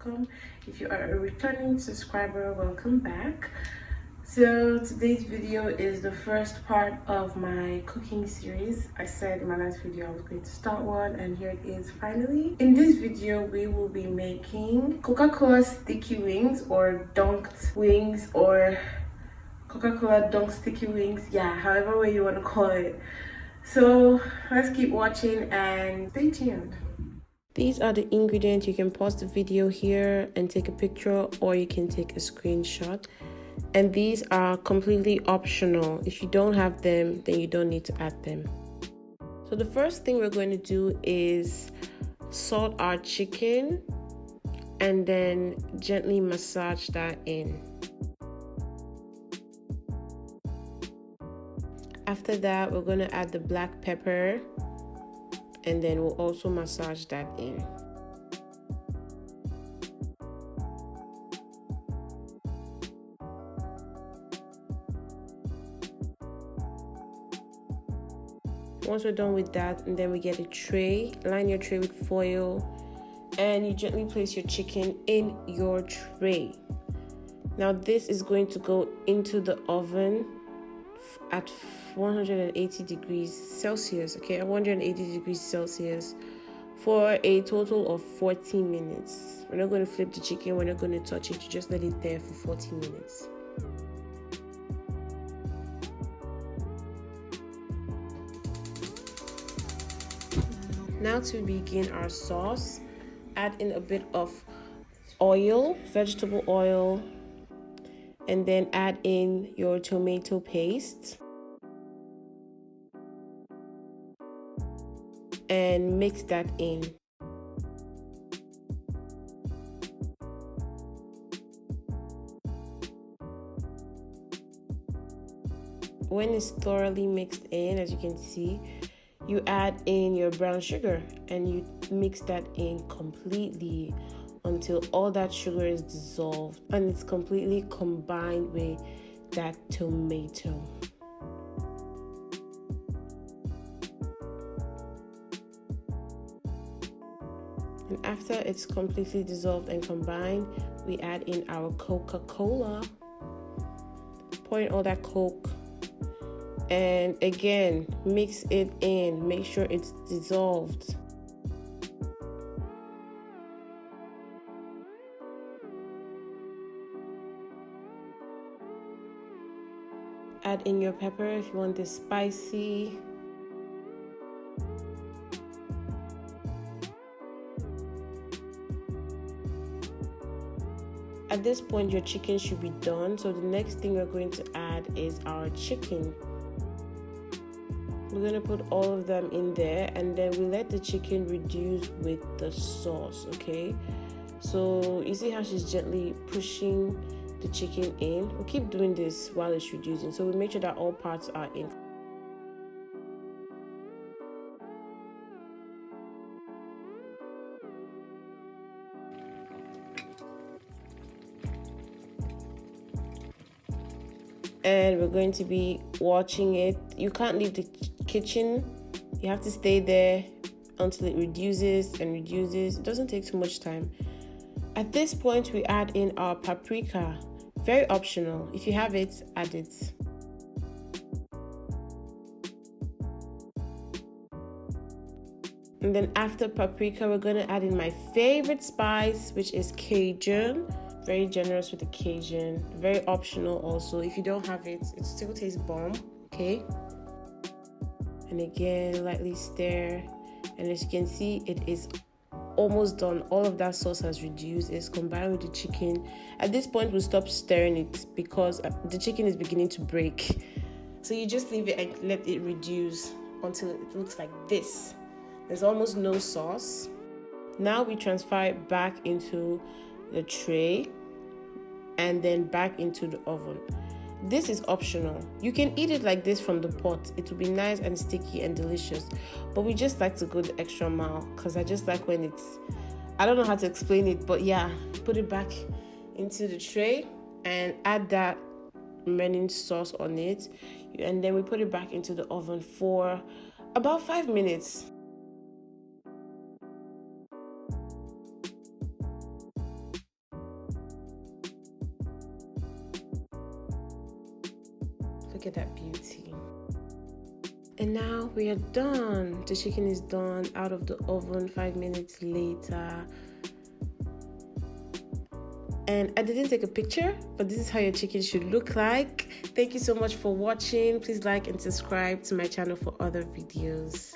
welcome. If you are a returning subscriber, welcome back. So today's video is the first part of my cooking series. I said in my last video I was going to start one, and here it is finally. In this video we will be making Coca Cola sticky wings, or dunked wings, or Coca Cola dunked sticky wings, yeah, however way you want to call it. So let's keep watching and stay tuned. These are the ingredients. You can pause the video here and take a picture, or you can take a screenshot. And these are completely optional. If you don't have them, then you don't need to add them. So the first thing we're going to do is salt our chicken and then gently massage that in. After that, we're going to add the black pepper, and then we'll also massage that in. Once we're done with that, and then we get a tray, line your tray with foil, and you gently place your chicken in your tray. Now this is going to go into the oven at 180 degrees Celsius, okay, 180 degrees Celsius for a total of 40 minutes. We're not going to flip the chicken, we're not going to touch it, you just let it there for 40 minutes. Now to begin our sauce, add in a bit of oil, vegetable oil, and then add in your tomato paste and mix that in. When it's thoroughly mixed in, as you can see, you add in your brown sugar and you mix that in completely until all that sugar is dissolved and it's completely combined with that tomato. And after it's completely dissolved and combined, we add in our Coca Cola, pour in all that Coke, and again mix it in, make sure it's dissolved. Add in your pepper if you want this spicy. At this point your chicken should be done, so the next thing we're going to add is our chicken. We're going to put all of them in there, and then we let the chicken reduce with the sauce, okay? So you see how she's gently pushing the chicken in? We'll keep doing this while it's reducing, so we make sure that all parts are in. And we're going to be watching it. You can't leave the kitchen, you have to stay there until it reduces and reduces. It doesn't take too much time. At this point we add in our paprika, very optional. If you have it, add it. And then after paprika, we're going to add in my favorite spice, which is Cajun. Very generous with the Cajun, very optional also. If you don't have it, it still tastes bomb, okay? And again, lightly stir, and as you can see, it is almost done. All of that sauce has reduced, it's combined with the chicken. At this point, we'll stop stirring it because the chicken is beginning to break. So you just leave it and let it reduce until it looks like this. There's almost no sauce. Now we transfer it back into the tray and then back into the oven. This is optional. You can eat it like this from the pot. It will be nice and sticky and delicious, but we just like to go the extra mile because I just like when it's, I don't know how to explain it, but yeah, put it back into the tray and add that remaining sauce on it, and then we put it back into the oven for about 5 minutes. Look at that beauty. And now we are done. The chicken is done, out of the oven 5 minutes later. And I didn't take a picture, but this is how your chicken should look like. Thank you so much for watching. Please like and subscribe to my channel for other videos.